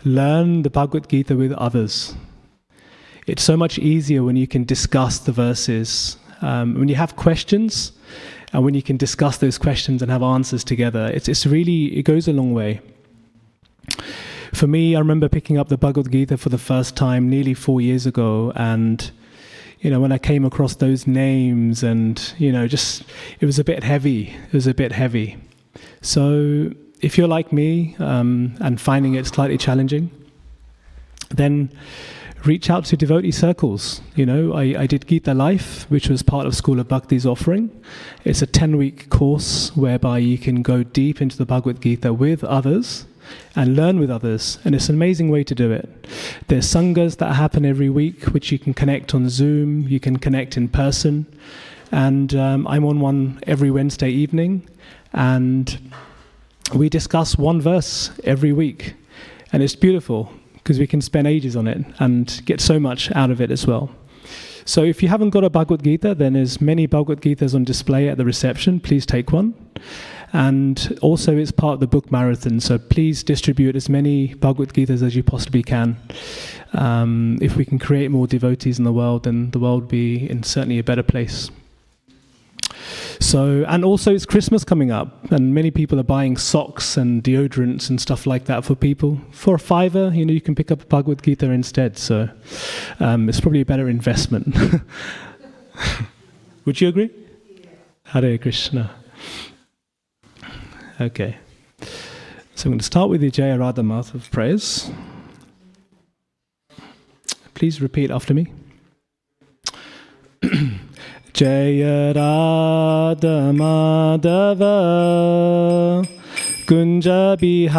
learn the Bhagavad Gita with others. It's so much easier when you can discuss the verses. When you have questions, and when you can discuss those questions and have answers together, it goes a long way. For me, I remember picking up the Bhagavad Gita for the first time nearly 4 years ago, and when I came across those names, and it was a bit heavy. So if you're like me and finding it slightly challenging, then reach out to devotee circles. I did Gita Life, which was part of School of Bhakti's offering. It's a 10-week course whereby you can go deep into the Bhagavad Gita with others and learn with others, and it's an amazing way to do it. There's sanghas that happen every week, which you can connect on Zoom, you can connect in person, and I'm on one every Wednesday evening, and we discuss one verse every week, and it's beautiful because we can spend ages on it and get so much out of it as well. So if you haven't got a Bhagavad Gita, then there's many Bhagavad Gitas on display at the reception. Please take one. And also it's part of the book marathon, so please distribute as many Bhagavad Gitas as you possibly can. If we can create more devotees in the world, then the world will be certainly a better place. So, and also it's Christmas coming up, and many people are buying socks and deodorants and stuff like that for people. For a $5, you can pick up a Bhagavad Gita instead, so it's probably a better investment. Would you agree? Hare Krishna. Okay, so I'm going to start with the Jaya Radha Madhav prayers. Please repeat after me. Jaya Radha Madhava Kunja Bihari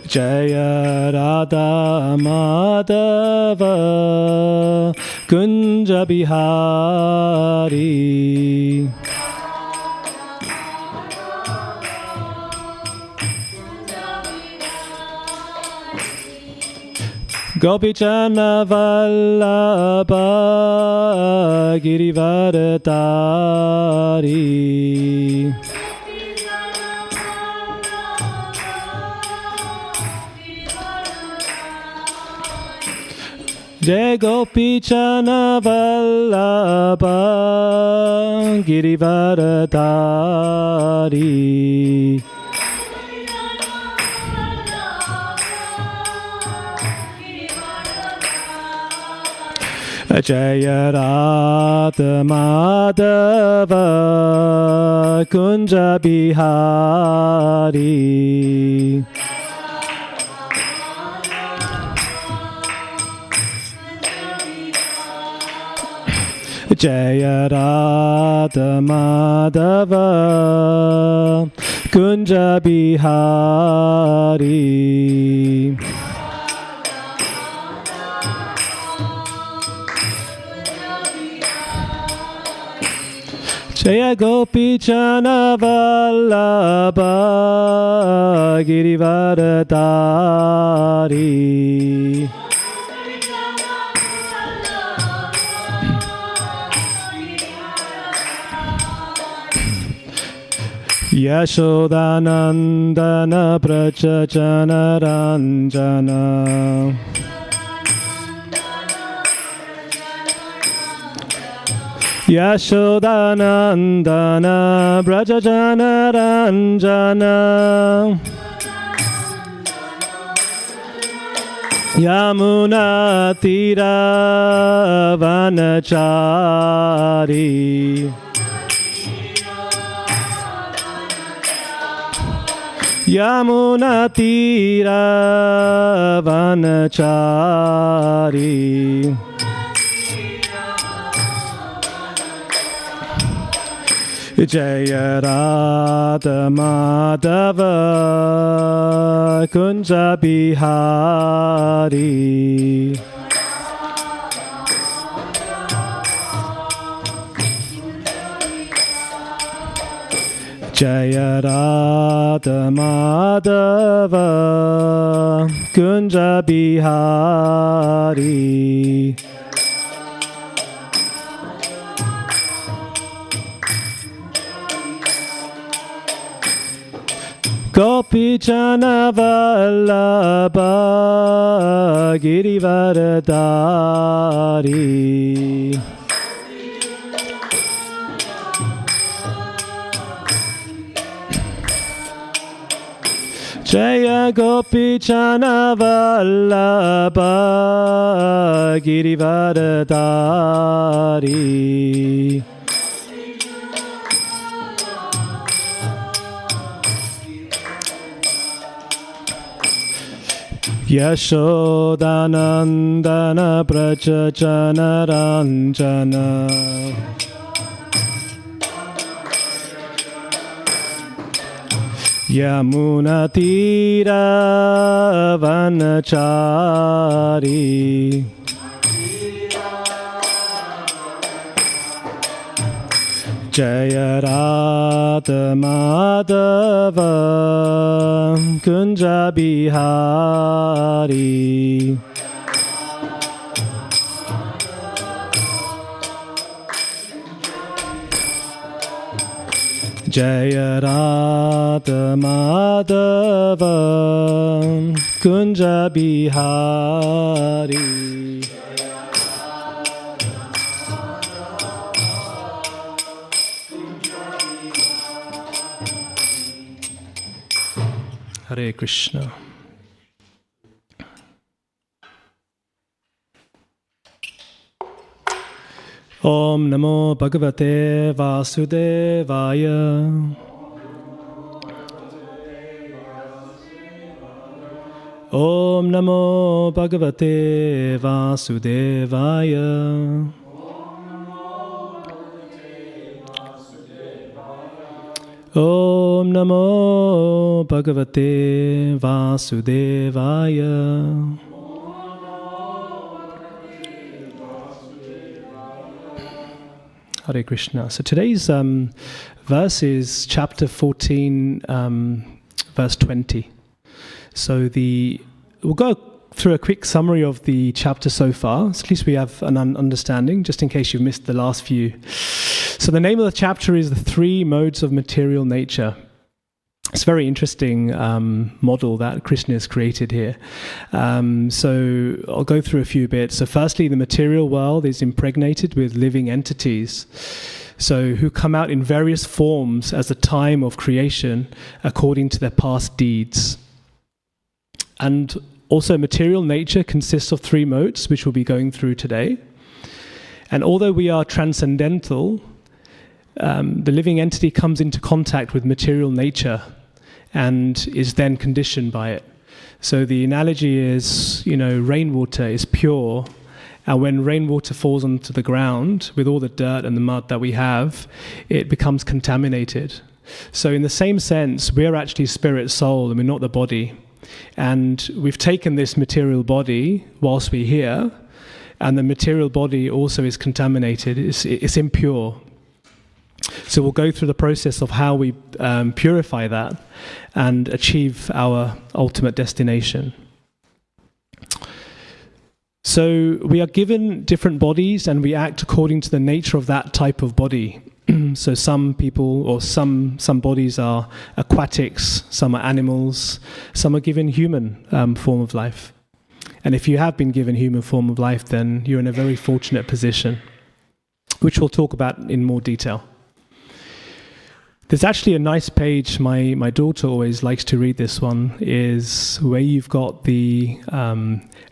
Jaya Radha Madhava Kunja Bihari Gopichana Vallabha Girivaradari Jai Gopichana Vallabha Girivaradari Jaya Radha Madhava Kunja Bihari Jaya Radha Madhava Kunja Bihari Jaya Gopichana Vallabha Girivaradari Yashodanandana Prachachana Ranjana Yashodanandana Brajajana Ranjana Yamuna Tira Vanachari Yamuna Tira Vanachari Jaya Radha Madhava Kunja Bihari Jaya Radha Madhava Kunja Bihari Gopichana Vallabha Girivaradari Jaya Gopichana Vallabha Girivaradari Yashodanandana Prachachana Ranjana Yamuna Tira Vanachari Jaya Radha Madhava Kunja Bihari Jaya Radha Madhava Kunja Bihari Hare Krishna. Om Namo Bhagavate Vasudevaya. Om Namo Bhagavate Vasudevaya. Om Namo Bhagavate Vasudevaya. Hare Krishna. So today's verse is chapter 14, verse 20. So we'll go through a quick summary of the chapter so far, so at least we have an understanding, just in case you've missed the last few. So the name of the chapter is The Three Modes of Material Nature. It's a very interesting model that Krishna has created here. So I'll go through a few bits. So firstly, the material world is impregnated with living entities, so who come out in various forms as the time of creation according to their past deeds. And also material nature consists of three modes, which we'll be going through today. And although we are transcendental, the living entity comes into contact with material nature and is then conditioned by it. So the analogy is, rainwater is pure, and when rainwater falls onto the ground with all the dirt and the mud that we have, it becomes contaminated. So in the same sense, we're actually spirit, soul, and we're not the body. And we've taken this material body whilst we're here, and the material body also is contaminated, it's impure. So we'll go through the process of how we purify that and achieve our ultimate destination. So we are given different bodies and we act according to the nature of that type of body. So some people or some bodies are aquatics, some are animals, some are given human form of life. And if you have been given human form of life, then you're in a very fortunate position, which we'll talk about in more detail. There's actually a nice page, my daughter always likes to read this one, is where you've got the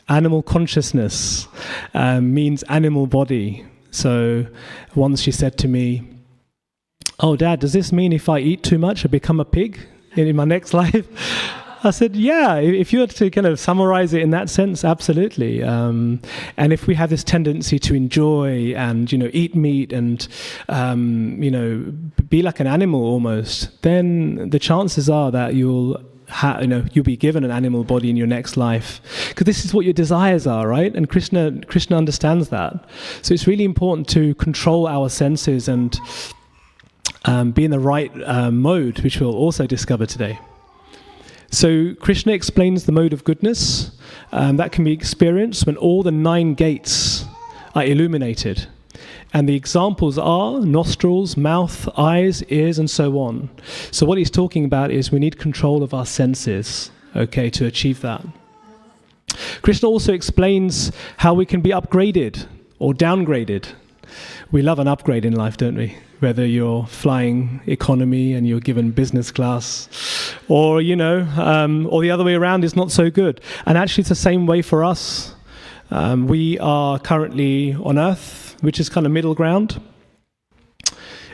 animal consciousness means animal body. So once she said to me, "Oh, Dad, does this mean if I eat too much, I become a pig in my next life?" I said, yeah, if you were to kind of summarize it in that sense, absolutely. And if we have this tendency to enjoy and, eat meat and, be like an animal almost, then the chances are that you'll be given an animal body in your next life, because this is what your desires are, right? And Krishna understands that. So it's really important to control our senses and be in the right mode, which we'll also discover today. So Krishna explains the mode of goodness that can be experienced when all the 9 gates are illuminated. And the examples are nostrils, mouth, eyes, ears, and so on. So what he's talking about is we need control of our senses, okay, to achieve that. Krishna also explains how we can be upgraded or downgraded. We love an upgrade in life, don't we? Whether you're flying economy and you're given business class, or, or the other way around is not so good. And actually it's the same way for us. We are currently on Earth, which is kind of middle ground.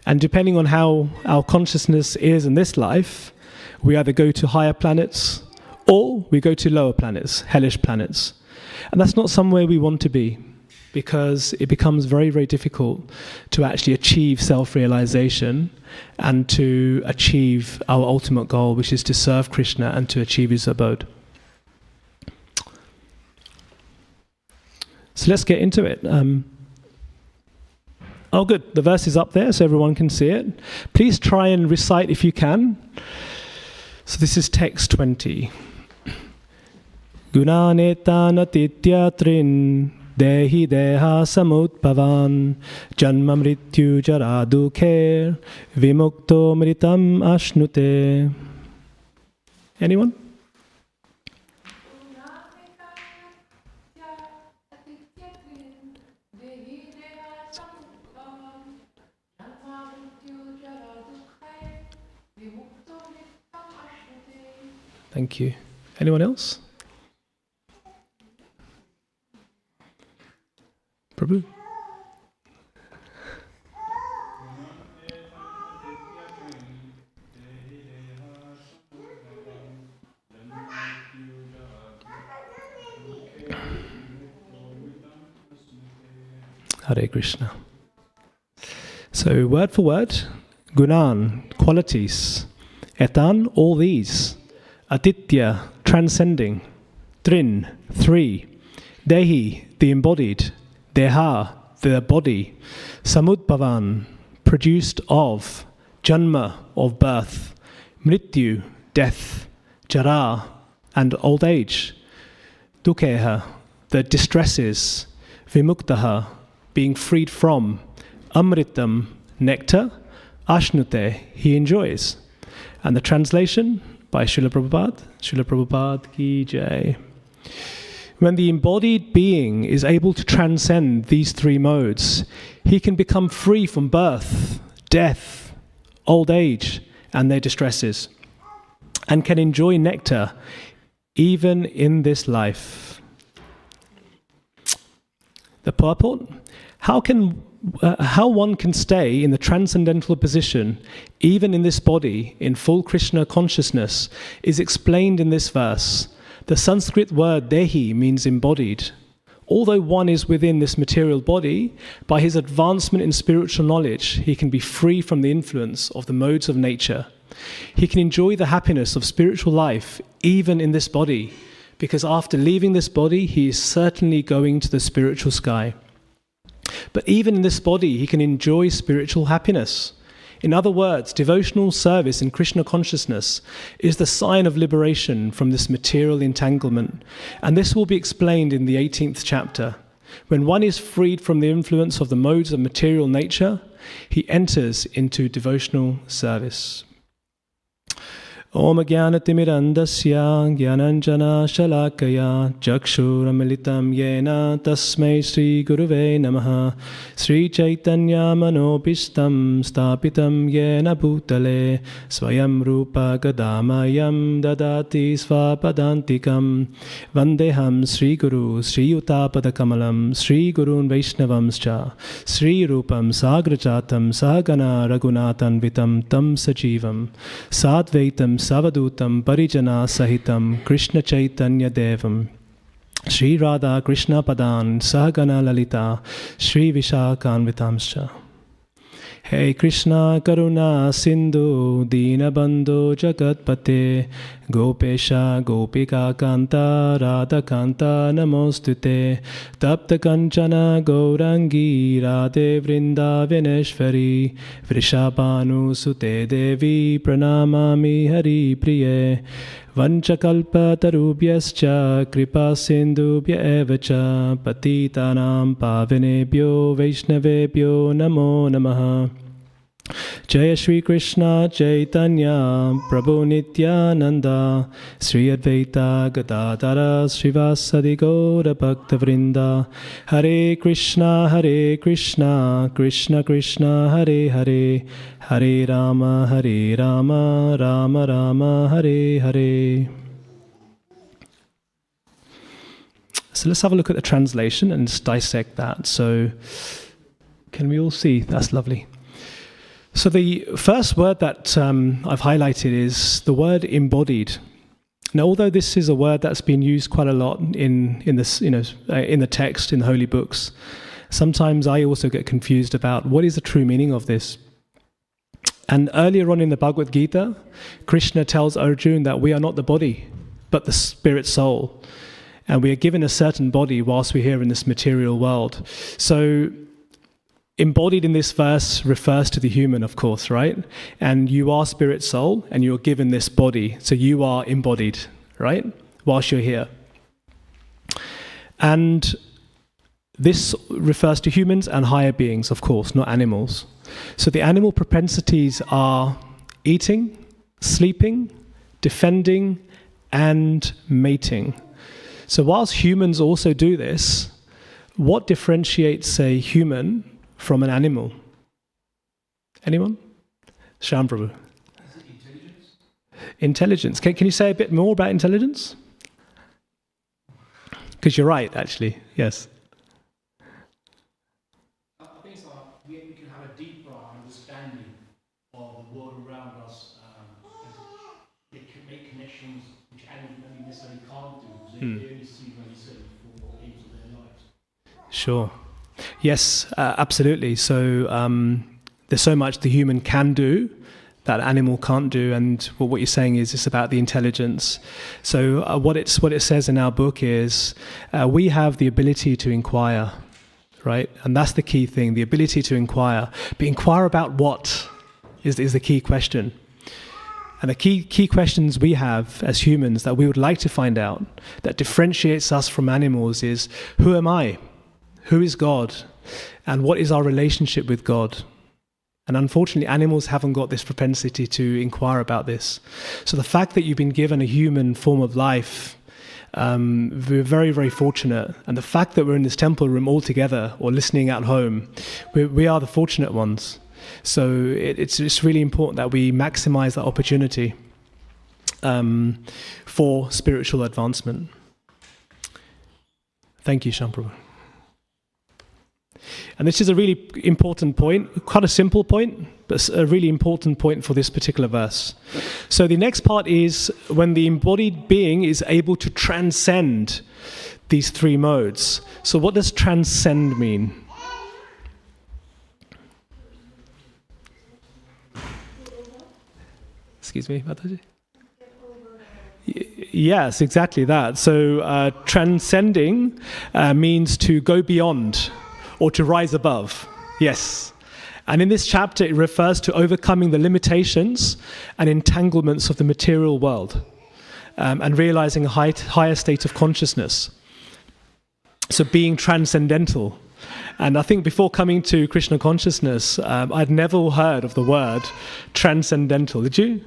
And depending on how our consciousness is in this life, we either go to higher planets or we go to lower planets, hellish planets. And that's not somewhere we want to be, because it becomes very, very difficult to actually achieve self-realization and to achieve our ultimate goal, which is to serve Krishna and to achieve his abode. So let's get into it. Oh, good. The verse is up there so everyone can see it. Please try and recite if you can. So this is text 20. Gunanetanatityatrin dehi deha samutpavan janma mrityu jara dukher vimukto mritam ashnute. Anyone? Thank you. Anyone else? Prabhu? Hare Krishna. So word for word, gunan, qualities, etan, all these, aditya, transcending, trin, three, dehi, the embodied, deha, the body, samudbhavan, produced of, janma, of birth, mrityu, death, jara, and old age, dukheha, the distresses, vimuktaha, being freed from, amritam, nectar, ashnute, he enjoys. And the translation by Srila Prabhupada ki jai. When the embodied being is able to transcend these three modes, he can become free from birth, death, old age, and their distresses, and can enjoy nectar even in this life. The purport: how one can stay in the transcendental position, even in this body, in full Krishna consciousness, is explained in this verse. The Sanskrit word dehi means embodied. Although one is within this material body, by his advancement in spiritual knowledge, he can be free from the influence of the modes of nature. He can enjoy the happiness of spiritual life, even in this body, because after leaving this body, he is certainly going to the spiritual sky. But even in this body, he can enjoy spiritual happiness. In other words, devotional service in Krishna consciousness is the sign of liberation from this material entanglement. And this will be explained in the 18th chapter. When one is freed from the influence of the modes of material nature, he enters into devotional service. Om Jnanatimidandasya Jnananjana Shalakaya Chakshuramilitam Yena Tasmai Sri Guruve Namaha Sri Chaitanya Manopistam Stapitam Yena Bhutale Swayam Rupa Gadamayam Dadati Svapadantikam Vandeham Sri Guru Sri Utapada Kamalam Sri Gurun Vaishnavamscha Sri Rupam Sagrajatam Sahagana Raghunathan Vitam Tam Sajivam Sadvaitam Savadutam Parijana Sahitam Krishna Chaitanya Devam Sri Radha Krishna Padan Sahagana Lalita Sri Vishakhanvitamscha. Hey Krishna Karuna Sindhu Dinabandhu Jagatpate Gopesha Gopika Kanta Radha Kanta Namostute Tapta Kanchana Gaurangi Radhe Vrindavaneshwari Vrishabhanu Sute Devi Pranamami Hari Priye Vanchakalpatarubhyascha kripa sindubhya eva cha patitanam pavinebhyo vaishnavebhyo namo namaha. Jaya Shri Krishna Chaitanya Prabhu Nityananda Sri Advaita Gadadara Srivasadi Gaura Bhaktavrinda Hare Krishna Krishna Krishna Hare Hare Hare Rama Rama Rama Hare Hare. So let's have a look at the translation and dissect that. So can we all see? That's lovely. So the first word that I've highlighted is the word embodied. Now, although this is a word that's been used quite a lot in this, in the text, in the holy books, sometimes I also get confused about what is the true meaning of this. And earlier on in the Bhagavad Gita, Krishna tells Arjuna that we are not the body, but the spirit soul. And we are given a certain body whilst we're here in this material world. So embodied in this verse refers to the human, of course, right? And you are spirit soul, and you're given this body. So you are embodied, right? Whilst you're here. And this refers to humans and higher beings, of course, not animals. So the animal propensities are eating, sleeping, defending, and mating. So whilst humans also do this, what differentiates a human from an animal? Anyone? Shyam Prabhu. Intelligence. Intelligence. Can you say a bit more about intelligence? Because you're right, actually. Yes. I think so. We can have a deeper understanding of the world around us and make connections which animals maybe necessarily can't do because they only see very certain for aims of their lives. Sure. Yes, absolutely. So there's so much the human can do that animal can't do, and what you're saying is it's about the intelligence. So what it says in our book is we have the ability to inquire, right? And that's the key thing, the ability to inquire. But inquire about what is the key question. And the key questions we have as humans that we would like to find out that differentiates us from animals is, who am I? Who is God? And what is our relationship with God? And unfortunately, animals haven't got this propensity to inquire about this. So the fact that you've been given a human form of life, we're very, very fortunate. And the fact that we're in this temple room all together or listening at home, we are the fortunate ones. So it's really important that we maximize that opportunity for spiritual advancement. Thank you, Shamprabhu. And this is a really important point, quite a simple point, but a really important point for this particular verse. So the next part is when the embodied being is able to transcend these three modes. So what does transcend mean? Excuse me, Mataji? Yes, exactly that. So transcending means to go beyond or to rise above. Yes. And in this chapter, it refers to overcoming the limitations and entanglements of the material world and realizing a higher state of consciousness. So being transcendental. And I think before coming to Krishna consciousness, I'd never heard of the word transcendental. Did you?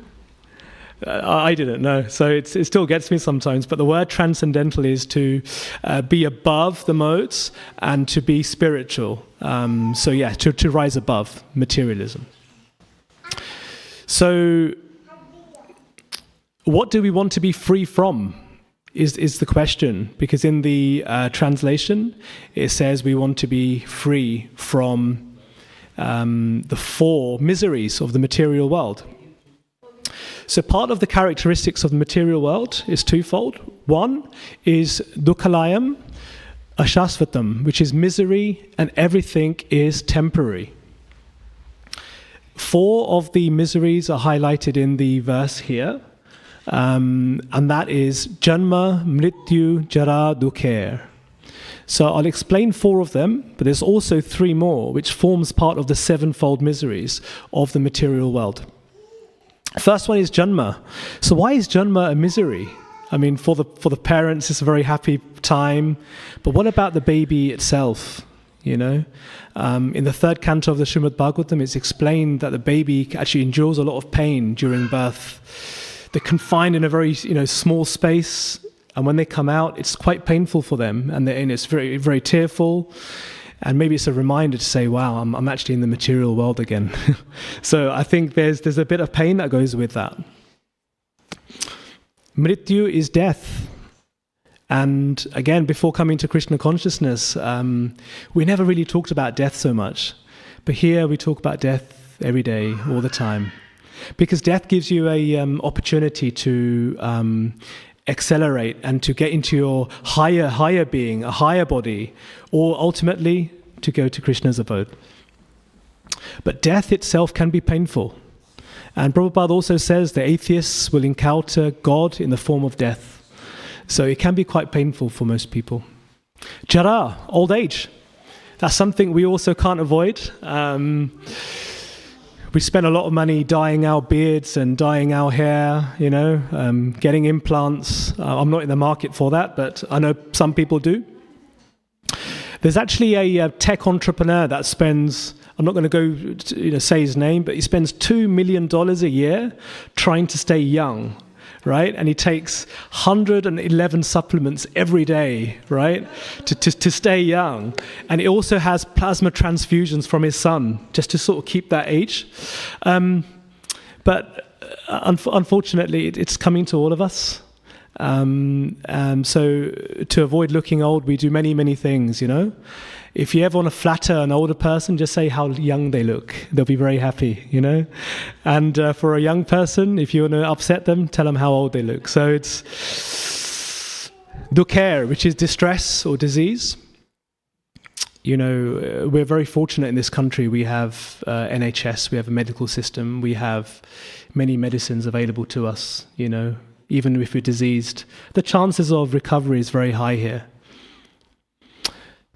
I didn't know. So it still gets me sometimes. But the word transcendental is to be above the modes and to be spiritual. So yeah, to rise above materialism. So what do we want to be free from is the question. Because in the translation, it says we want to be free from the four miseries of the material world. So part of the characteristics of the material world is twofold. One is dukkhalayam ashashvatam, which is misery and everything is temporary. Four of the miseries are highlighted in the verse here, and that is janma, mrityu, jara, dukkha. So I'll explain four of them, but there's also three more, which forms part of the sevenfold miseries of the material world. First one is Janma. So why is Janma a misery? I mean, for the parents, it's a very happy time. But what about the baby itself? You know, in the third canto of the Srimad Bhagavatam, it's explained that the baby actually endures a lot of pain during birth. They're confined in a very small space, and when they come out, it's quite painful for them, and it's very, very tearful. And maybe it's a reminder to say, "Wow, I'm actually in the material world again." So I think there's a bit of pain that goes with that. Mrityu is death. And again, before coming to Krishna consciousness, we never really talked about death so much. But here we talk about death every day, all the time. Because death gives you a opportunity to accelerate and to get into your higher being, a higher body, or ultimately to go to Krishna's abode. But death itself can be painful. And Prabhupada also says the atheists will encounter God in the form of death. So it can be quite painful for most people. Jara, old age. That's something we also can't avoid. We spend a lot of money dyeing our beards and dyeing our hair, getting implants. I'm not in the market for that, but I know some people do. There's actually a tech entrepreneur that spends, I'm not going to go say his name, but he spends $2 million a year trying to stay young. Right, and he takes 111 supplements every day, right, to stay young. And he also has plasma transfusions from his son, just to sort of keep that age. But unfortunately, it's coming to all of us. So to avoid looking old, we do many, many things, If you ever want to flatter an older person, just say how young they look. They'll be very happy, And for a young person, if you want to upset them, tell them how old they look. So it's dukher, which is distress or disease. We're very fortunate in this country. We have NHS, we have a medical system, we have many medicines available to us, Even if we're diseased, the chances of recovery is very high here.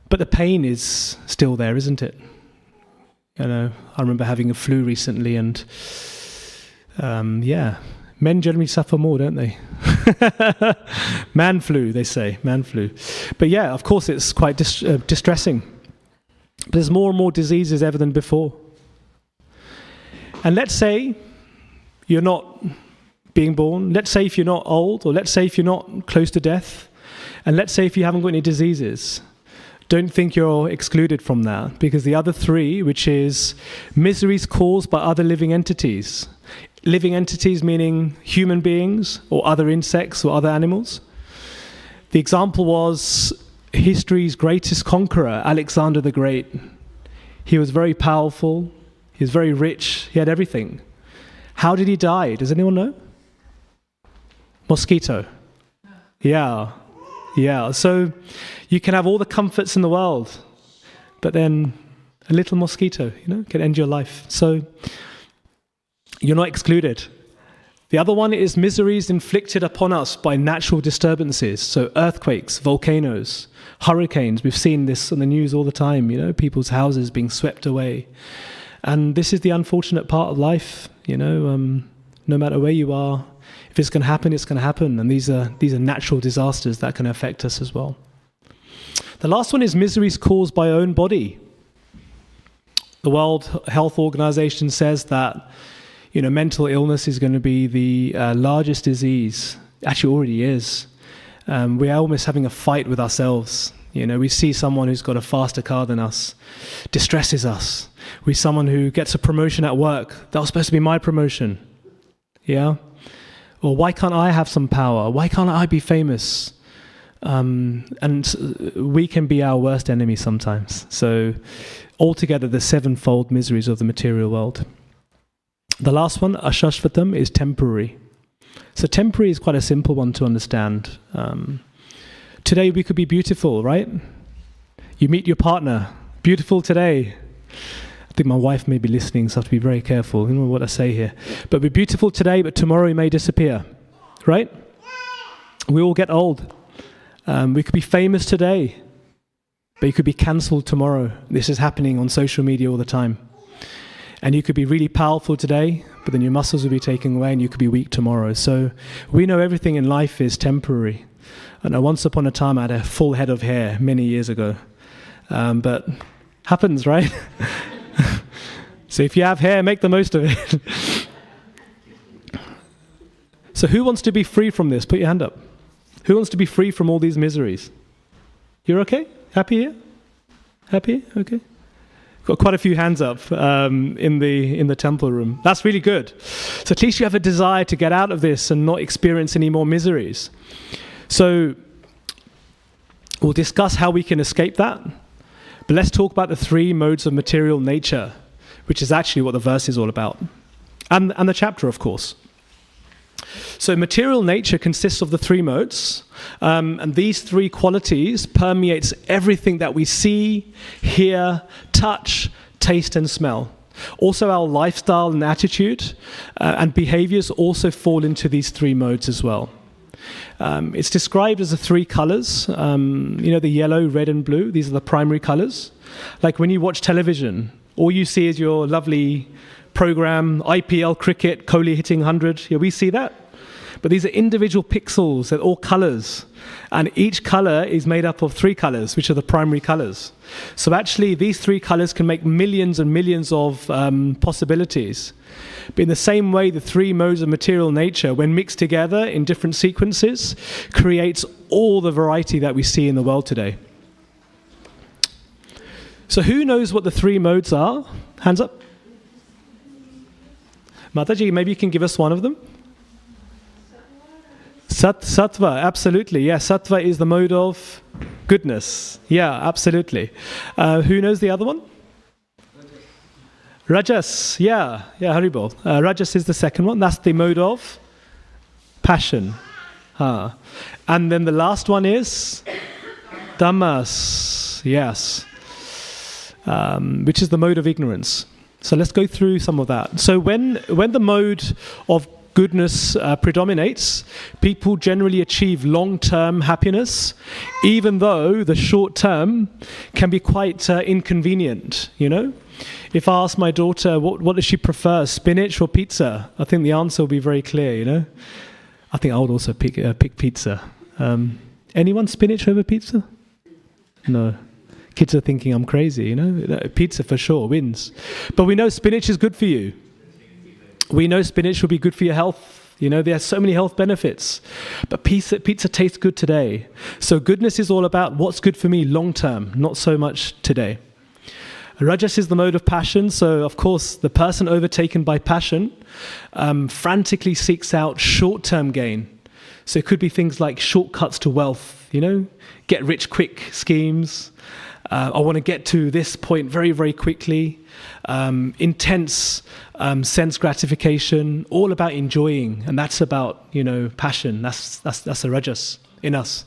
But the pain is still there, isn't it? I remember having a flu recently, and men generally suffer more, don't they? Man flu, they say, man flu. But yeah, of course, it's quite distressing. But there's more and more diseases ever than before. And let's say you're not being born. Let's say if you're not old, or let's say if you're not close to death, and let's say if you haven't got any diseases. Don't think you're excluded from that, because the other three, which is miseries caused by other living entities. Living entities meaning human beings or other insects or other animals. The example was history's greatest conqueror, Alexander the Great. He was very powerful, he was very rich, he had everything. How did he die? Does anyone know? Mosquito. Yeah. So you can have all the comforts in the world, but then a little mosquito, can end your life. So you're not excluded. The other one is miseries inflicted upon us by natural disturbances. So earthquakes, volcanoes, hurricanes. We've seen this on the news all the time, people's houses being swept away. And this is the unfortunate part of life, no matter where you are. If it's going to happen, it's going to happen. And these are natural disasters that can affect us as well. The last one is miseries caused by our own body. The World Health Organization says that, mental illness is going to be the largest disease. Actually, already is. We are almost having a fight with ourselves. We see someone who's got a faster car than us, distresses us. We see someone who gets a promotion at work. That was supposed to be my promotion. Yeah? Or why can't I have some power? Why can't I be famous? And we can be our worst enemy sometimes. So altogether, the sevenfold miseries of the material world. The last one, ashashvatam, is temporary. So temporary is quite a simple one to understand. Today we could be beautiful, right? You meet your partner, beautiful today. I think my wife may be listening, so I have to be very careful. You know what I say here. But we're beautiful today, but tomorrow we may disappear, right? We all get old. We could be famous today, but you could be cancelled tomorrow. This is happening on social media all the time. And you could be really powerful today, but then your muscles will be taken away and you could be weak tomorrow. So we know everything in life is temporary. I know once upon a time I had a full head of hair many years ago. But happens, right? So if you have hair, make the most of it. So who wants to be free from this? Put your hand up. Who wants to be free from all these miseries? You're okay? Happy here? Happy? Okay. Got quite a few hands up in the temple room. That's really good. So at least you have a desire to get out of this and not experience any more miseries. So we'll discuss how we can escape that. But let's talk about the 3 modes of material nature, which is actually what the verse is all about. And the chapter, of course. So material nature consists of the 3 modes, and these 3 qualities permeates everything that we see, hear, touch, taste and smell. Also our lifestyle and attitude and behaviors also fall into these 3 modes as well. It's described as the 3 colors, the yellow, red and blue. These are the primary colors. Like when you watch television, all you see is your lovely program, IPL cricket, Kohli hitting 100. Yeah, we see that. But these are individual pixels, they're all colors. And each color is made up of 3 colors, which are the primary colors. So actually, these 3 colors can make millions and millions of possibilities. But in the same way, the 3 modes of material nature, when mixed together in different sequences, creates all the variety that we see in the world today. So who knows what the 3 modes are? Hands up. Mataji, maybe you can give us one of them. Sattva, absolutely. Yeah, sattva is the mode of goodness. Yeah, absolutely. Who knows the other one? Rajas. Yeah, Haribol. Rajas is the second one. That's the mode of passion. And then the last one is tamas. Yes. Which is the mode of ignorance. So let's go through some of that. So when the mode of goodness predominates, people generally achieve long-term happiness, even though the short-term can be quite inconvenient, If I ask my daughter, what does she prefer, spinach or pizza? I think the answer will be very clear, I think I would also pick pizza. Anyone spinach over pizza? No. Kids are thinking I'm crazy, Pizza for sure wins. But we know spinach is good for you. We know spinach will be good for your health. There are so many health benefits. But pizza tastes good today. So goodness is all about what's good for me long term, not so much today. Rajas is the mode of passion. So, of course, the person overtaken by passion frantically seeks out short-term gain. So it could be things like shortcuts to wealth, get rich quick schemes. I want to get to this point very, very quickly. Intense sense gratification, all about enjoying, and that's about passion. That's a rajas in us.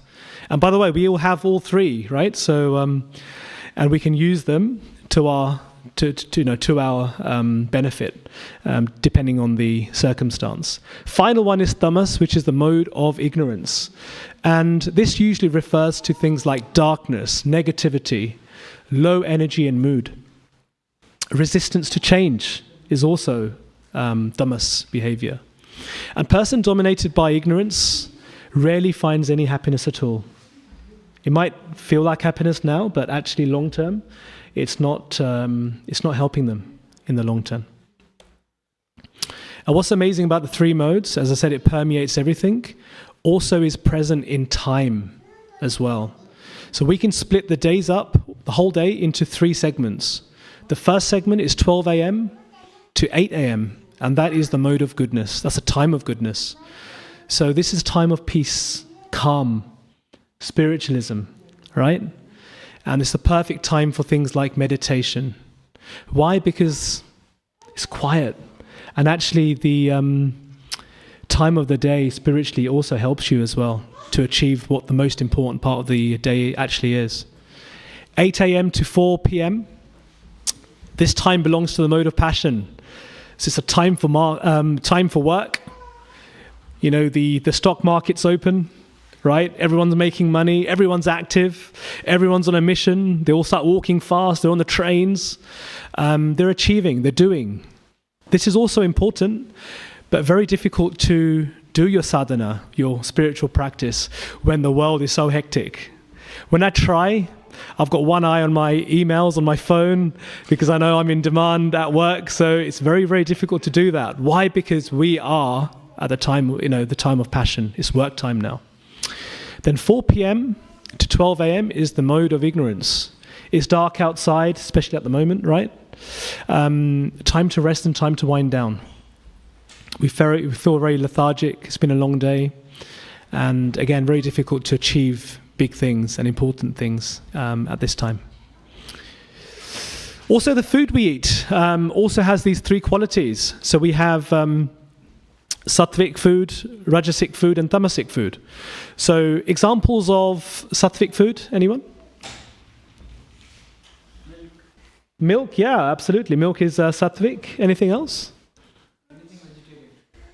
And by the way, we all have all 3, right? So, and we can use them to our benefit, depending on the circumstance. Final one is tamas, which is the mode of ignorance. And this usually refers to things like darkness, negativity, low energy and mood. Resistance to change is also tamas behavior. And person dominated by ignorance rarely finds any happiness at all. It might feel like happiness now, but actually long term, it's not helping them in the long term. And what's amazing about the 3 modes, as I said, it permeates everything, also is present in time as well. So we can split the days up, the whole day, into 3 segments. The first segment is 12 a.m. to 8 a.m., and that is the mode of goodness. That's a time of goodness. So this is time of peace, calm, spiritualism, right? And it's the perfect time for things like meditation. Why? Because it's quiet. And actually the time of the day spiritually also helps you as well to achieve what the most important part of the day actually is. 8 a.m. to 4 p.m., this time belongs to the mode of passion. So it's a time for work. The stock market's open, right? Everyone's making money, everyone's active, everyone's on a mission, they all start walking fast, they're on the trains, they're achieving, they're doing. This is also important, but very difficult to do your sadhana, your spiritual practice, when the world is so hectic. When I try, I've got one eye on my emails on my phone because I know I'm in demand at work, so it's very, very difficult to do that. Why? Because we are at the time, the time of passion. It's work time now. Then 4 p.m. to 12 a.m. is the mode of ignorance. It's dark outside, especially at the moment, right? Time to rest and time to wind down. We feel very lethargic. It's been a long day. And again, very difficult to achieve big things and important things at this time. Also, the food we eat also has these three qualities. So we have sattvic food, rajasic food, and tamasic food. So examples of sattvic food, anyone? Milk, yeah, absolutely. Milk is sattvic. Anything else? Anything vegetarian.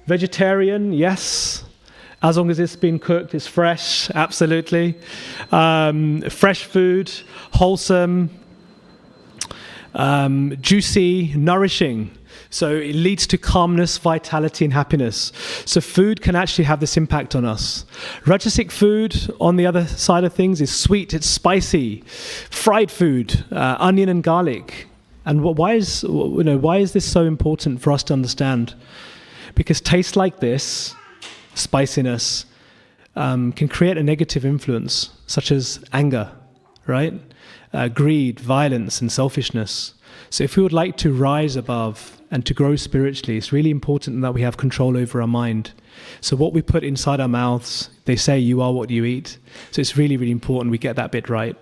Vegetarian, yes. As long as it's been cooked, it's fresh, absolutely. Fresh food, wholesome, juicy, nourishing. So it leads to calmness, vitality, and happiness. So food can actually have this impact on us. Rajasic food, on the other side of things, is sweet, it's spicy, fried food, onion and garlic. And why is this so important for us to understand? Because tastes like this, spiciness, can create a negative influence, such as anger, right? Greed, violence, and selfishness. So if we would like to rise above and to grow spiritually, it's really important that we have control over our mind. So what we put inside our mouths, they say you are what you eat. So it's really, really important we get that bit right.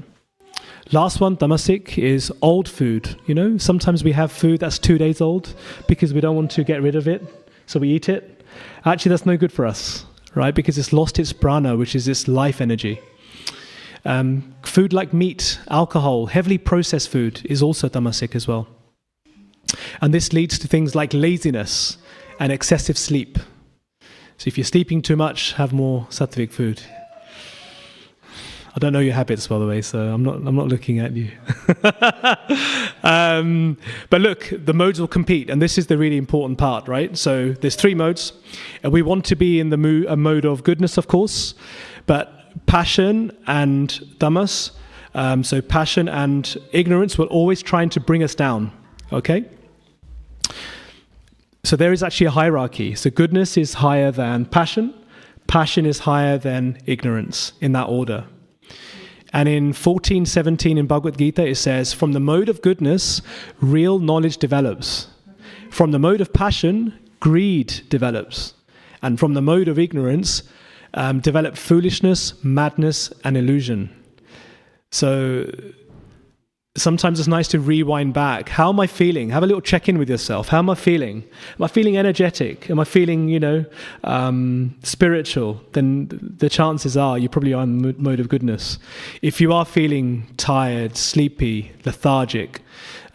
Last one, tamasic, is old food. Sometimes we have food that's 2 days old because we don't want to get rid of it, so we eat it. Actually, that's no good for us, right? Because it's lost its prana, which is its life energy. Food like meat, alcohol, heavily processed food is also tamasic as well. And this leads to things like laziness and excessive sleep. So if you're sleeping too much, have more sattvic food. I don't know your habits, by the way, so I'm not looking at you. But look, the modes will compete, and this is the really important part, right? So there's 3 modes, and we want to be in a mode of goodness, of course, but passion and tamas, so passion and ignorance, will always trying to bring us down, okay? So there is actually a hierarchy. So goodness is higher than passion is higher than ignorance, in that order. And in 14:17 in Bhagavad Gita, it says, from the mode of goodness, real knowledge develops. From the mode of passion, greed develops. And from the mode of ignorance, develop foolishness, madness, and illusion. So sometimes it's nice to rewind back. How am I feeling? Have a little check-in with yourself. How am I feeling? Am I feeling energetic? Am I feeling, spiritual? Then the chances are you probably are in the mode of goodness. If you are feeling tired, sleepy, lethargic,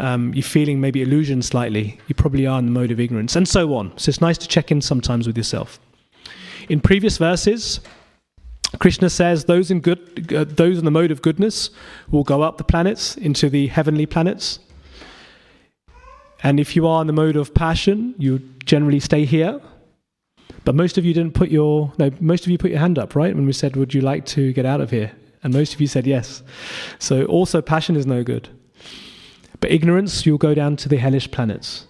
you're feeling maybe illusion slightly, you probably are in the mode of ignorance, and so on. So it's nice to check in sometimes with yourself. In previous verses, Krishna says those in the mode of goodness will go up the planets into the heavenly planets. And if you are in the mode of passion, you generally stay here. But most of you put your hand up, right? When we said, would you like to get out of here? And most of you said yes. So also passion is no good. But ignorance, you'll go down to the hellish planets.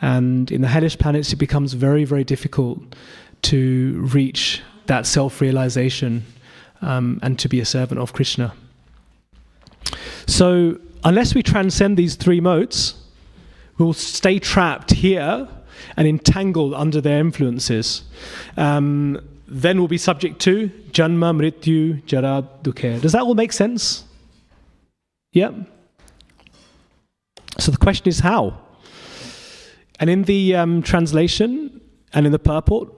And in the hellish planets, it becomes very, very difficult to reach that self-realization and to be a servant of Krishna. So unless we transcend these 3 modes, we'll stay trapped here and entangled under their influences. Then we'll be subject to janma, mrityu, jara, dukkha. Does that all make sense? Yeah? So the question is how? And in the translation and in the purport,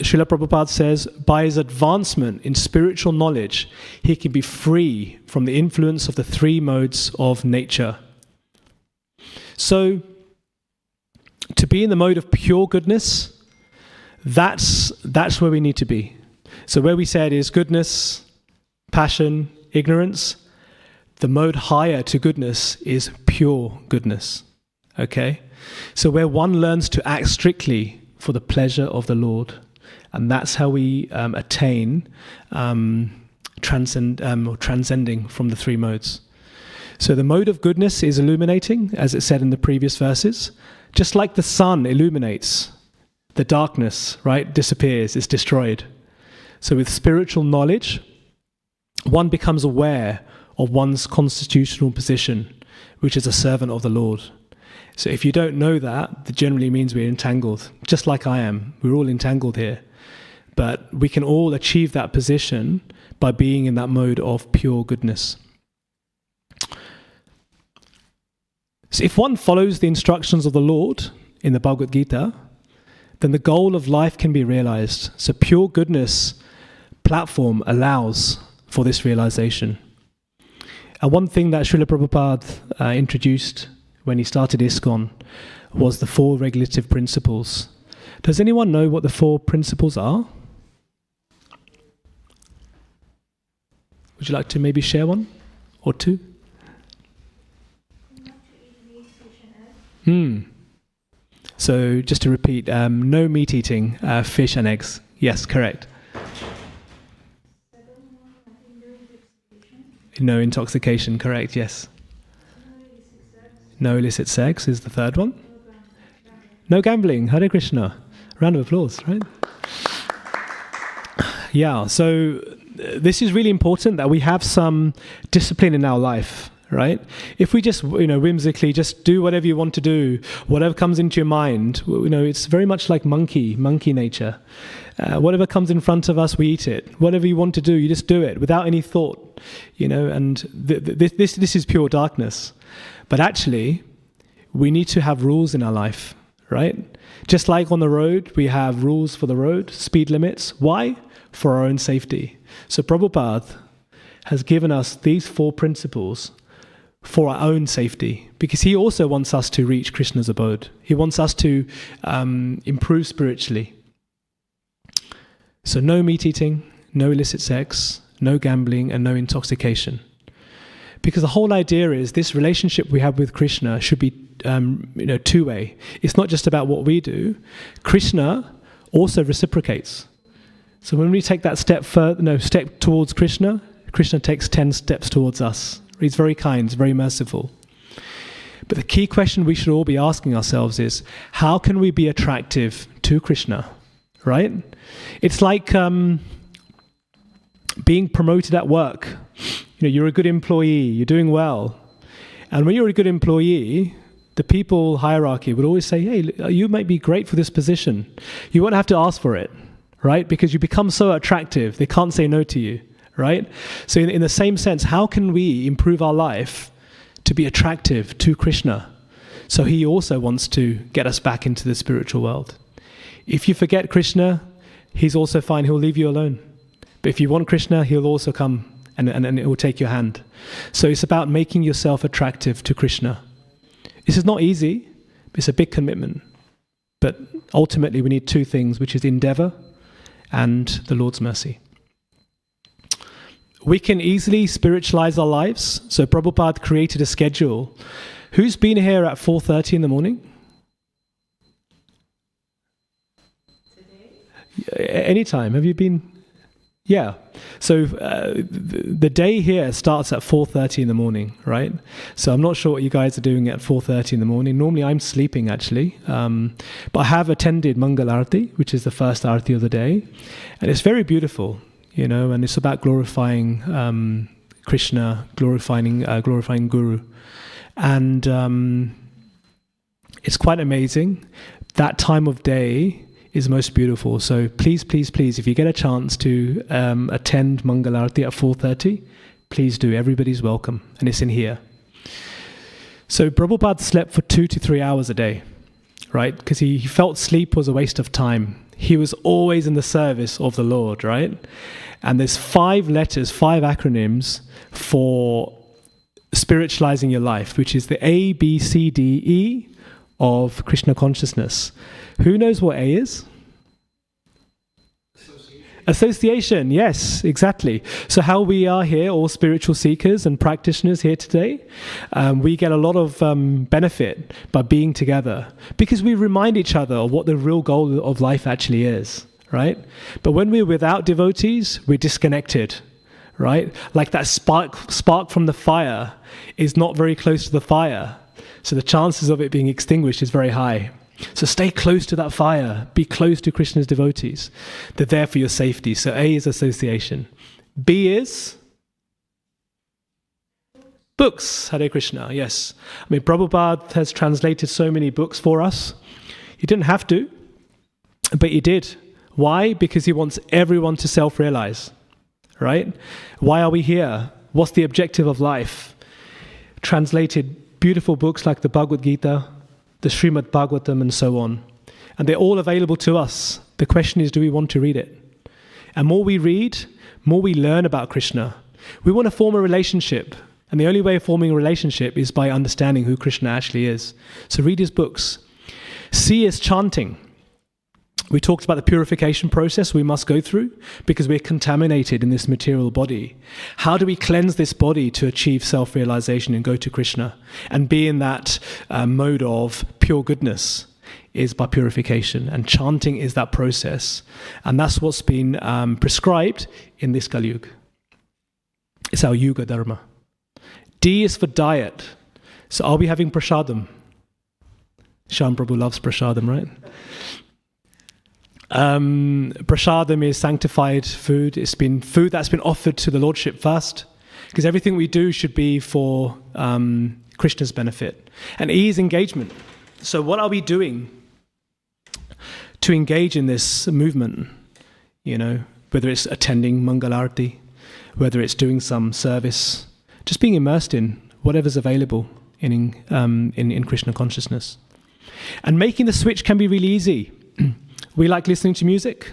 Srila Prabhupada says, by his advancement in spiritual knowledge, he can be free from the influence of the 3 modes of nature. So, to be in the mode of pure goodness, that's where we need to be. So where we said is goodness, passion, ignorance, the mode higher to goodness is pure goodness. Okay? So where one learns to act strictly for the pleasure of the Lord, and that's how we attain transcending from the three modes. So the mode of goodness is illuminating, as it said in the previous verses. Just like the sun illuminates, the darkness, right, disappears, is destroyed. So with spiritual knowledge, one becomes aware of one's constitutional position, which is a servant of the Lord. So if you don't know that, that generally means we're entangled, just like I am. We're all entangled here. But we can all achieve that position by being in that mode of pure goodness. So if one follows the instructions of the Lord in the Bhagavad Gita, then the goal of life can be realized. So pure goodness platform allows for this realization. And one thing that Srila Prabhupada introduced when he started ISKCON was the 4 regulative principles. Does anyone know what the 4 principles are? Would you like to maybe share one or two? So just to repeat, no meat eating, fish and eggs. Yes, correct. No intoxication, correct, yes. No illicit sex is the third one. No gambling, Hare Krishna. Round of applause, right? Yeah, so this is really important that we have some discipline in our life, right? If we just, whimsically just do whatever you want to do, whatever comes into your mind, it's very much like monkey nature. Whatever comes in front of us, we eat it. Whatever you want to do, you just do it without any thought, and this is pure darkness. But actually, we need to have rules in our life, right? Just like on the road, we have rules for the road, speed limits. Why? For our own safety. So Prabhupada has given us these 4 principles for our own safety, because he also wants us to reach Krishna's abode. He wants us to improve spiritually. So no meat eating, no illicit sex, no gambling, and no intoxication. Because the whole idea is this relationship we have with Krishna should be two-way. It's not just about what we do. Krishna also reciprocates. So when we take that step towards Krishna, Krishna takes 10 steps towards us. He's very kind, very merciful. But the key question we should all be asking ourselves is, how can we be attractive to Krishna? Right? It's like being promoted at work. You're a good employee, you're doing well. And when you're a good employee, the people hierarchy would always say, hey, you might be great for this position. You won't have to ask for it, right? Because you become so attractive, they can't say no to you, right? So in the same sense, how can we improve our life to be attractive to Krishna? So he also wants to get us back into the spiritual world. If you forget Krishna, he's also fine, he'll leave you alone. But if you want Krishna, he'll also come and it will take your hand. So it's about making yourself attractive to Krishna. This is not easy, but it's a big commitment. But ultimately we need 2 things, which is endeavor and the Lord's mercy. We can easily spiritualize our lives. So Prabhupada created a schedule. Who's been here at 4:30 in the morning? Today? Anytime. Have you been? Yeah. So the day here starts at 4:30 in the morning, right? So I'm not sure what you guys are doing at 4:30 in the morning. Normally I'm sleeping actually. But I have attended Mangal Arati, which is the first Arati of the day. And it's very beautiful, and it's about glorifying Krishna, glorifying Guru. And it's quite amazing. That time of day is most beautiful. So please, if you get a chance to attend Mangal Arati at 4:30, please do. Everybody's welcome. And it's in here. So Prabhupada slept for 2 to 3 hours a day, right? Because he felt sleep was a waste of time. He was always in the service of the Lord, right? And there's 5 letters, 5 acronyms for spiritualizing your life, which is the A, B, C, D, E of Krishna consciousness. Who knows what A is? Association, yes, exactly. So how we are here, all spiritual seekers and practitioners here today, we get a lot of benefit by being together because we remind each other of what the real goal of life actually is, right? But when we're without devotees, we're disconnected, right? Like that spark from the fire is not very close to the fire. So the chances of it being extinguished is very high. So stay close to that fire. Be close to Krishna's devotees. They're there for your safety. So A is association. B is books. Hare Krishna, yes. I mean, Prabhupada has translated so many books for us. He didn't have to, but he did. Why? Because he wants everyone to self-realize, right? Why are we here? What's the objective of life? Translated beautiful books like the Bhagavad Gita, the Srimad Bhagavatam, and so on. And they're all available to us. The question is, do we want to read it? And more we read, more we learn about Krishna. We want to form a relationship. And the only way of forming a relationship is by understanding who Krishna actually is. So read his books. C is chanting. We talked about the purification process we must go through because we're contaminated in this material body. How do we cleanse this body to achieve self-realization and go to Krishna and be in that mode of pure goodness? Is by purification, and chanting is that process, and that's what's been prescribed in this Kali Yuga. It's our Yuga Dharma. D is for diet. So are we having prasadam? Shyam Prabhu loves prasadam, right? Prasadam is sanctified food. It's been food that's been offered to the Lordship first, because everything we do should be for Krishna's benefit. And E is engagement. So what are we doing to engage in this movement? You know, whether it's attending Mangalarti, whether it's doing some service, just being immersed in whatever's available in Krishna consciousness. And making the switch can be really easy. We like listening to music.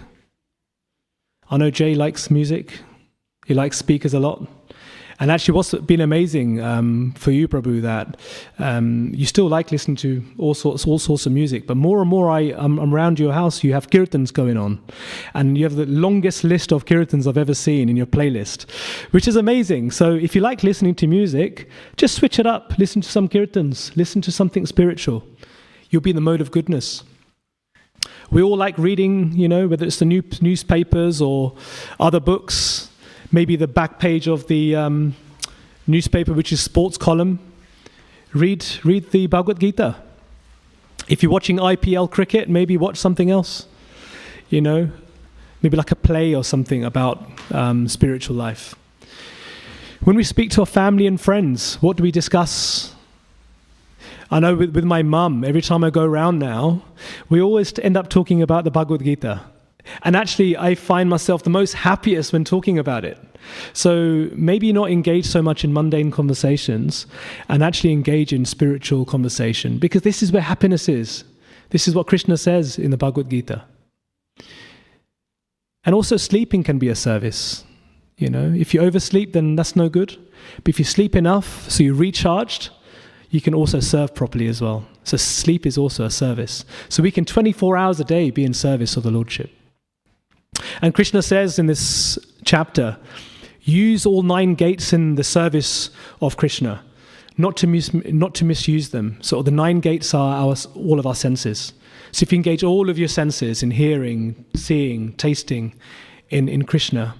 I know Jay likes music. He likes speakers a lot. And actually what's been amazing for you, Prabhu, that you still like listening to all sorts of music, but more and more I'm around your house, you have kirtans going on. And you have the longest list of kirtans I've ever seen in your playlist, which is amazing. So if you like listening to music, just switch it up. Listen to some kirtans. Listen to something spiritual. You'll be in the mode of goodness. We all like reading, you know, whether it's the newspapers or other books. Maybe the back page of the newspaper, which is sports column. Read the Bhagavad Gita. If you're watching IPL cricket, maybe watch something else. You know, maybe like a play or something about spiritual life. When we speak to our family and friends, what do we discuss? I know with my mum, every time I go around now, we always end up talking about the Bhagavad Gita. And actually, I find myself the most happiest when talking about it. So maybe not engage so much in mundane conversations and actually engage in spiritual conversation, because this is where happiness is. This is what Krishna says in the Bhagavad Gita. And also sleeping can be a service. You know, if you oversleep, then that's no good. But if you sleep enough, so you're recharged, you can also serve properly as well. So sleep is also a service. So we can 24 hours a day be in service of the Lordship. And Krishna says in this chapter, use all 9 gates in the service of Krishna, not to misuse them. So the 9 gates are all of our senses. So if you engage all of your senses in hearing, seeing, tasting in Krishna,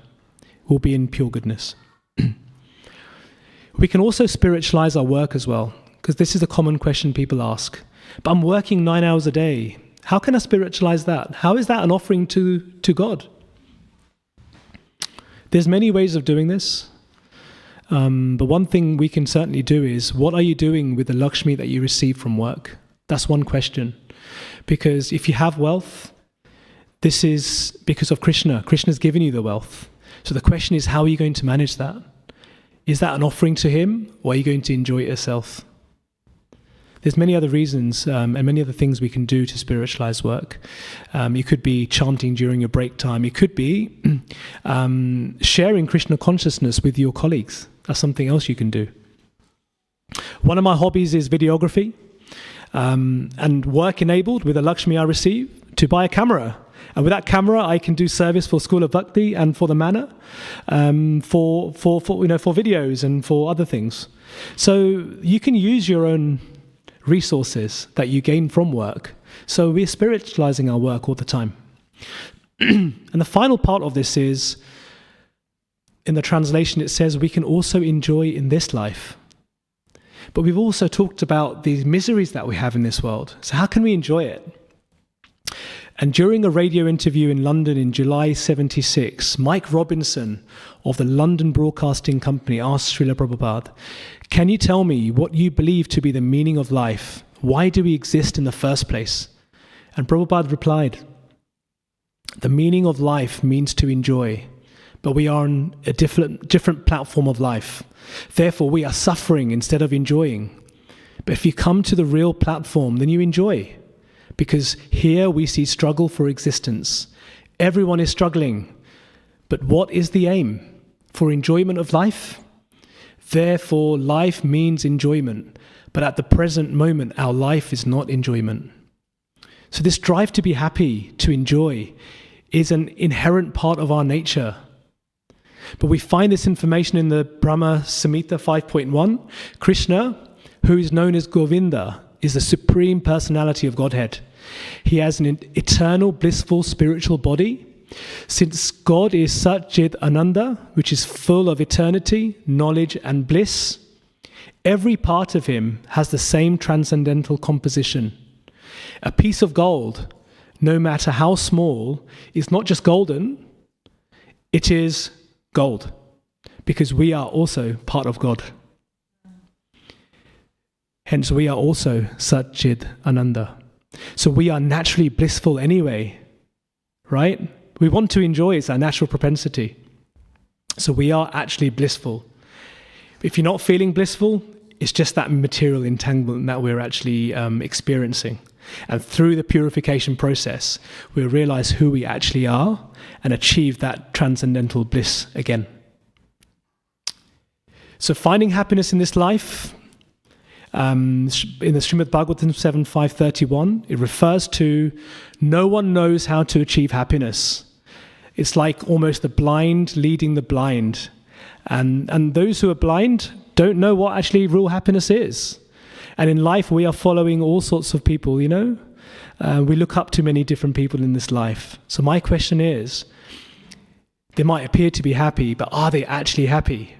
we'll be in pure goodness. We can also spiritualize our work as well, because this is a common question people ask. But I'm working 9 hours a day. How can I spiritualize that? How is that an offering to God? There's many ways of doing this. But one thing we can certainly do is, what are you doing with the Lakshmi that you receive from work? That's one question. Because if you have wealth, this is because of Krishna. Krishna's given you the wealth. So the question is, how are you going to manage that? Is that an offering to him, or are you going to enjoy it yourself? There's many other reasons and many other things we can do to spiritualize work. You could be chanting during your break time. You could be sharing Krishna consciousness with your colleagues. That's something else you can do. One of my hobbies is videography, and work enabled with the Lakshmi I receive to buy a camera And with that camera, I can do service for School of Bhakti and for the Manor, for videos and for other things. So you can use your own resources that you gain from work. So we're spiritualizing our work all the time. And the final part of this is, in the translation, it says we can also enjoy in this life. But we've also talked about the miseries that we have in this world. So how can we enjoy it? And during a radio interview in London in July 76, Mike Robinson of the London Broadcasting Company asked Srila Prabhupada, "Can you tell me what you believe to be the meaning of life? Why do we exist in the first place?" And Prabhupada replied, "The meaning of life means to enjoy, but we are on a different platform of life. Therefore, we are suffering instead of enjoying. But if you come to the real platform, then you enjoy. Because here we see struggle for existence. Everyone is struggling. But what is the aim? For enjoyment of life? Therefore, life means enjoyment. But at the present moment, our life is not enjoyment." So this drive to be happy, to enjoy, is an inherent part of our nature. But we find this information in the Brahma Samhita 5.1. Krishna, who is known as Govinda, is the Supreme Personality of Godhead. He has an eternal, blissful, spiritual body. Since God is Satchit Ananda, which is full of eternity, knowledge and bliss, every part of him has the same transcendental composition. A piece of gold, no matter how small, is not just golden, it is gold, because we are also part of God. Hence, we are also Satchit Ananda. So we are naturally blissful anyway, right? We want to enjoy, it's our natural propensity. So we are actually blissful. If you're not feeling blissful, it's just that material entanglement that we're actually experiencing. And through the purification process, we realize who we actually are and achieve that transcendental bliss again. So finding happiness in this life, in the Srimad Bhagavatam 7.5.31, it refers to no one knows how to achieve happiness. It's like almost the blind leading the blind. And those who are blind don't know what actually real happiness is. And in life, we are following all sorts of people, you know. We look up to many different people in this life. So my question is, they might appear to be happy, but are they actually happy?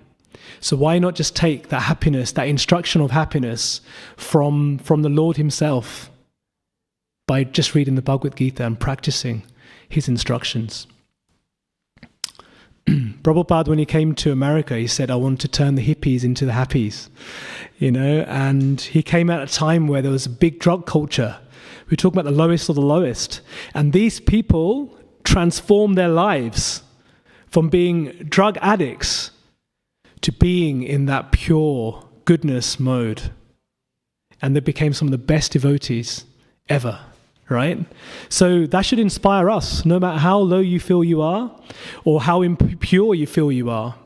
So why not just take that happiness, that instruction of happiness from the Lord himself by just reading the Bhagavad Gita and practicing his instructions? Prabhupada, when he came to America, he said, "I want to turn the hippies into the happies," you know, and he came at a time where there was a big drug culture. We're talking about the lowest of the lowest. And these people transformed their lives from being drug addicts to being in that pure goodness mode. And they became some of the best devotees ever. Right? So that should inspire us, no matter how low you feel you are or how impure you feel you are.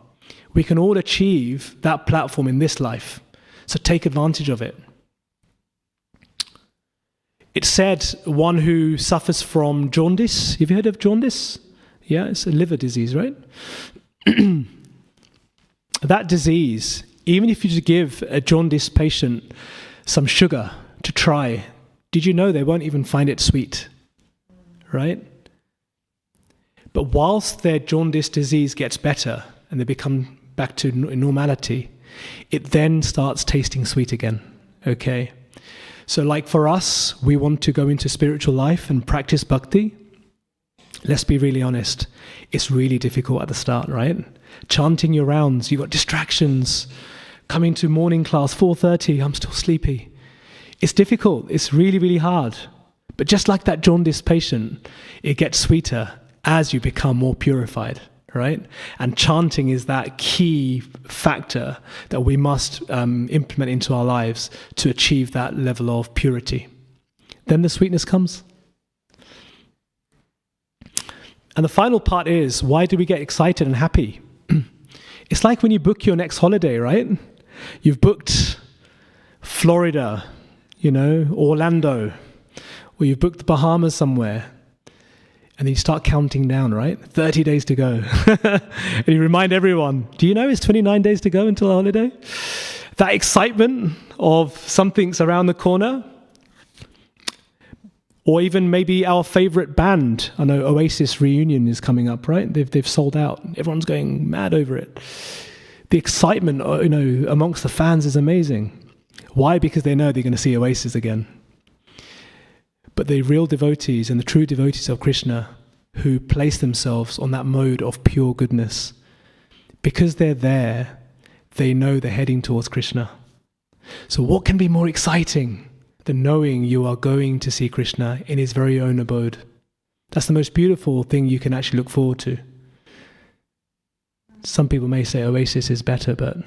We can all achieve that platform in this life. So take advantage of it. It's said one who suffers from jaundice, have you heard of jaundice? Yeah, it's a liver disease, right? That disease, even if you just give a jaundice patient some sugar to try, did you know they won't even find it sweet, right? But whilst their jaundice disease gets better and they become back to normality, it then starts tasting sweet again, okay? So like for us, we want to go into spiritual life and practice bhakti. Let's be really honest. It's really difficult at the start, right? Chanting your rounds, you've got distractions. Coming to morning class, 4:30, I'm still sleepy. It's difficult. It's really, really hard. But just like that jaundice patient, it gets sweeter as you become more purified, right? And chanting is that key factor that we must implement into our lives to achieve that level of purity. Then the sweetness comes. And the final part is, why do we get excited and happy? It's like when you book your next holiday, right? You've booked Florida, you know, Orlando, or you've booked the Bahamas somewhere. And then you start counting down, right? 30 days to go. And you remind everyone, do you know it's 29 days to go until the holiday? That excitement of something's around the corner. Or even maybe our favorite band. I know Oasis reunion is coming up, right? They've sold out. Everyone's going mad over it. The excitement, amongst the fans is amazing. Why? Because they know they're going to see Oasis again. But the real devotees and the true devotees of Krishna who place themselves on that mode of pure goodness, because they're there, they know they're heading towards Krishna. So what can be more exciting than knowing you are going to see Krishna in his very own abode? That's the most beautiful thing you can actually look forward to. Some people may say Oasis is better, but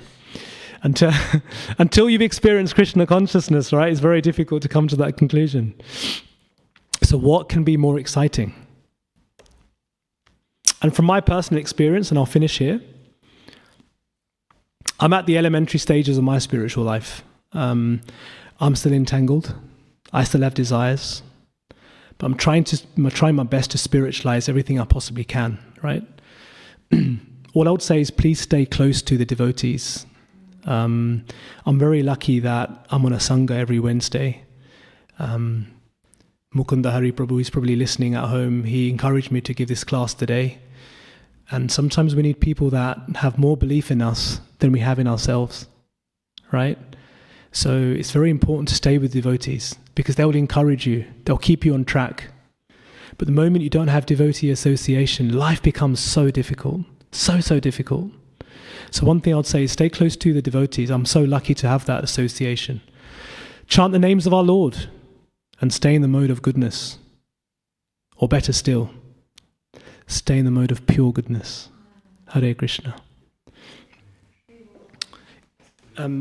until you've experienced Krishna consciousness, right, it's very difficult to come to that conclusion. So what can be more exciting? And from my personal experience, and I'll finish here, I'm at the elementary stages of my spiritual life. I'm still entangled. I still have desires. But I'm trying my best to spiritualize everything I possibly can, right? All I would say is please stay close to the devotees. I'm very lucky that I'm on a Sangha every Wednesday. Mukunda Hari Prabhu is probably listening at home. He encouraged me to give this class today. And sometimes we need people that have more belief in us than we have in ourselves, right? So it's very important to stay with devotees because they will encourage you. They'll keep you on track. But the moment you don't have devotee association, life becomes so difficult, so difficult. So one thing I'd say is stay close to the devotees. I'm so lucky to have that association. Chant the names of our Lord and stay in the mode of goodness. Or better still, stay in the mode of pure goodness. Hare Krishna.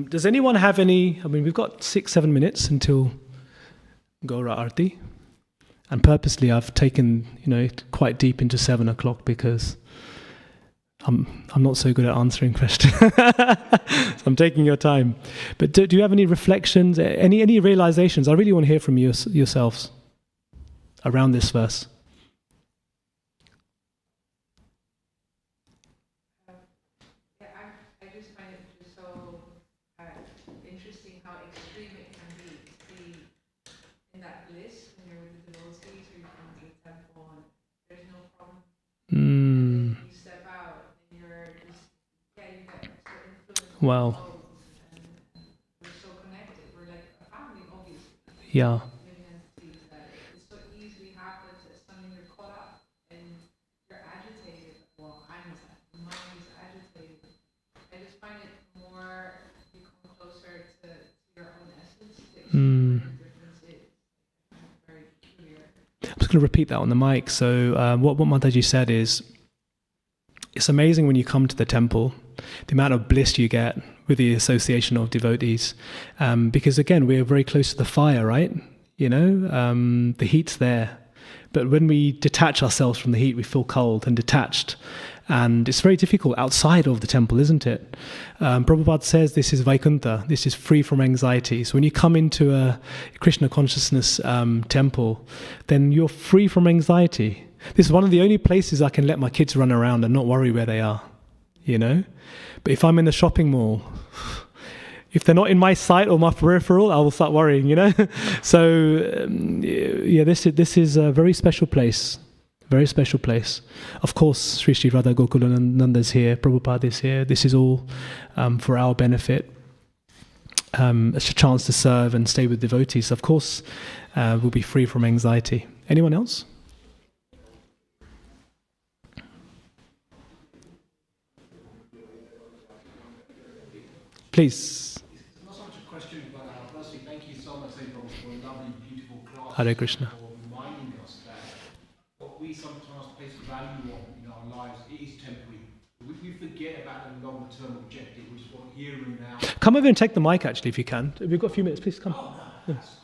Does anyone have any, we've got 6-7 minutes until Gaura Arti. And purposely I've taken, quite deep into 7 o'clock because I'm not so good at answering questions. So I'm taking your time. But do you have any reflections, any realizations? I really want to hear from you yourselves around this verse. I just find it just so interesting how extreme it can be. In that bliss, when you're with the devotees, or you come to the temple and there's no problem. And then you step out and you're just, you get extra influence. Wow. And we're so connected. We're like a family, obviously. Yeah. Living entities that it so easily happens that suddenly you're caught up and you're agitated. Well, the mind is agitated. I just find it more, you come closer to your own essence. I'm just going to repeat that on the mic. So what Mataji said is, it's amazing when you come to the temple, the amount of bliss you get with the association of devotees. Because again, we're very close to the fire, right? The heat's there. But when we detach ourselves from the heat, we feel cold and detached. And it's very difficult outside of the temple, isn't it? Prabhupada says this is Vaikuntha, this is free from anxiety. So when you come into a Krishna consciousness temple, then you're free from anxiety. This is one of the only places I can let my kids run around and not worry where they are, But if I'm in the shopping mall, if they're not in my sight or my peripheral, I will start worrying, So, this is a very special place. Very special place. Of course, Sri Sri Radha Gokulananda is here, Prabhupada is here. This is all for our benefit. It's a chance to serve and stay with devotees. Of course, we'll be free from anxiety. Anyone else? Please. It's not so much a question, but firstly, thank you so much, April, for a lovely, beautiful class. Hare Krishna. For reminding us that what we sometimes place value on in our lives, it is temporary. We forget about the longer-term objective, which is what here and now. Come over and take the mic, actually, if you can. We've got a few minutes. Please come. Oh, no, that's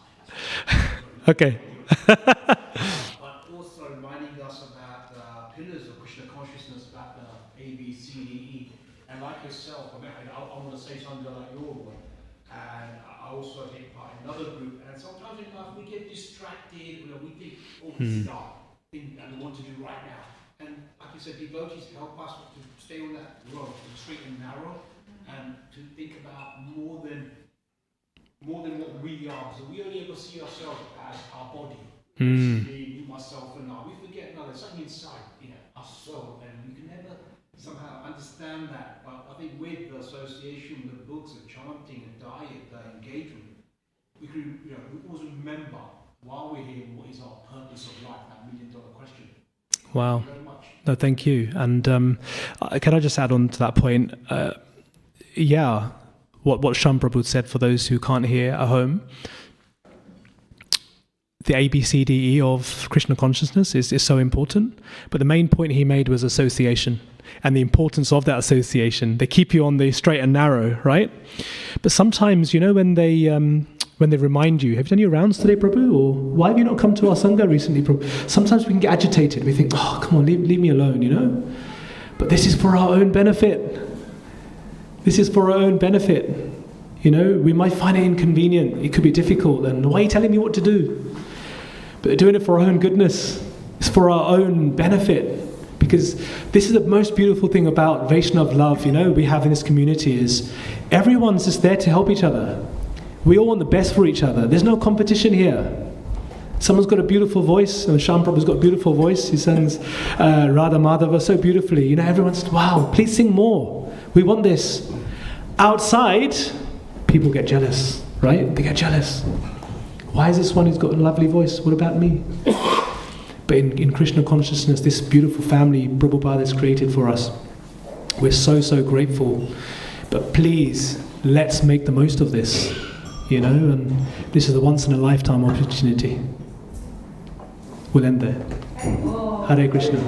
fine. Okay. But also reminding us about the pillars of Krishna consciousness, about the A, B, C, D, E. And like yourself, I want to say something like your one. And I also take part in another group. And sometimes in life we get distracted. We think, oh, this is art. thing that we want to do right now. And like you said, devotees help us to stay on that road, to the straight and narrow, and to think about more than what we are. So we only ever see ourselves as our body. Me, myself, and I. We forget, no, there's something inside, our soul, and we can never somehow understand that. But I think with the association, the books, the chanting, the diet, the engagement, we can, we always remember while we're here what is our purpose of life, that $1 million question. Wow. Thank you very much. No, thank you. And can I just add on to that point? What Sham Prabhu said for those who can't hear at home, the ABCDE of Krishna consciousness is so important. But the main point he made was association and the importance of that association. They keep you on the straight and narrow, right? But sometimes, when they remind you, have you done your rounds today, Prabhu? Or why have you not come to our Sangha recently, Prabhu? Sometimes we can get agitated. We think, oh, come on, leave me alone, But this is for our own benefit. This is for our own benefit. We might find it inconvenient. It could be difficult. And why are you telling me what to do? But they're doing it for our own goodness. It's for our own benefit. Because this is the most beautiful thing about Vaishnav love, we have in this community is everyone's just there to help each other. We all want the best for each other. There's no competition here. Someone's got a beautiful voice. Sham Prabhu's got a beautiful voice. He sings Radha Madhava so beautifully. Everyone's, wow, please sing more. We want this. Outside, people get jealous, right? They get jealous. Why is this one who's got a lovely voice? What about me? But in Krishna consciousness, this beautiful family Prabhupada has created for us, we're so, so grateful. But please, let's make the most of this, and this is a once-in-a-lifetime opportunity. We'll end there. Hare Krishna.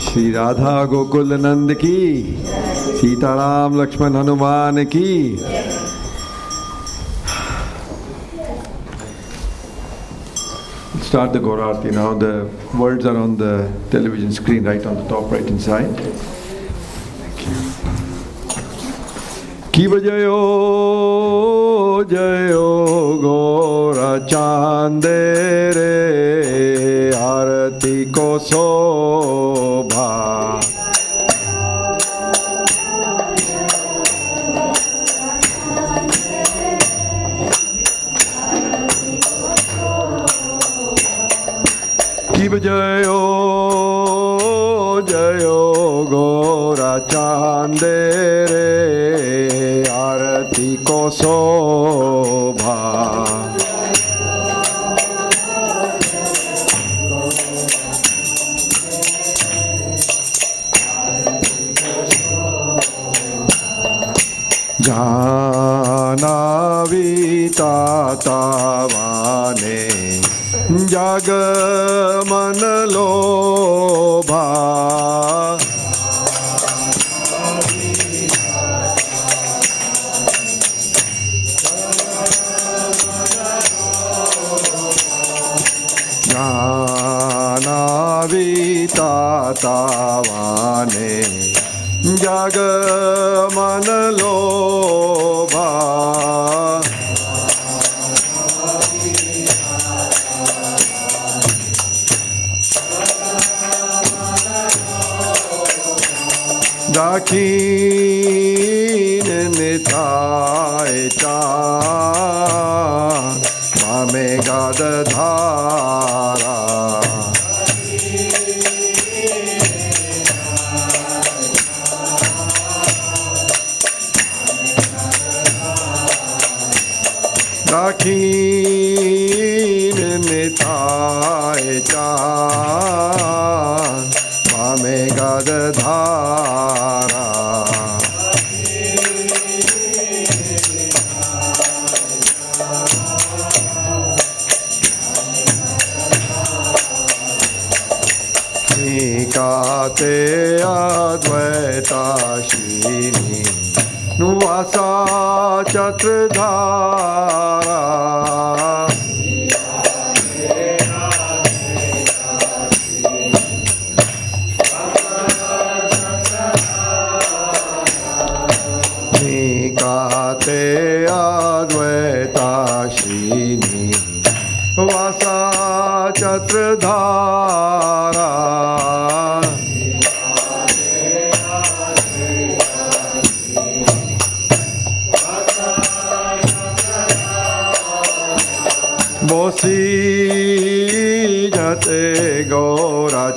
Shri Radha Gokul नंद की, सीताराम लक्ष्मण हनुमान की। Start the Gaura Aarti now. The words are on the television screen right on the top right hand side. Thank you. Ki bajayo jayo Gaura chande re आरती को शोभा। की जयो जयो गोरा चांदे रे आरती को शोभा। जानावी तातावाने जग मन लोभा। जानावी तातावाने जग मन लोभा। दाखीन निताय चाँद मामे गादधारा। दाखीन निताय चाँद मामे गादधारा। Nikate Advaitashini Nuvasa Chatradhara Nikate Advaitashini Vasa Chatradhara Bosi Jate Gaura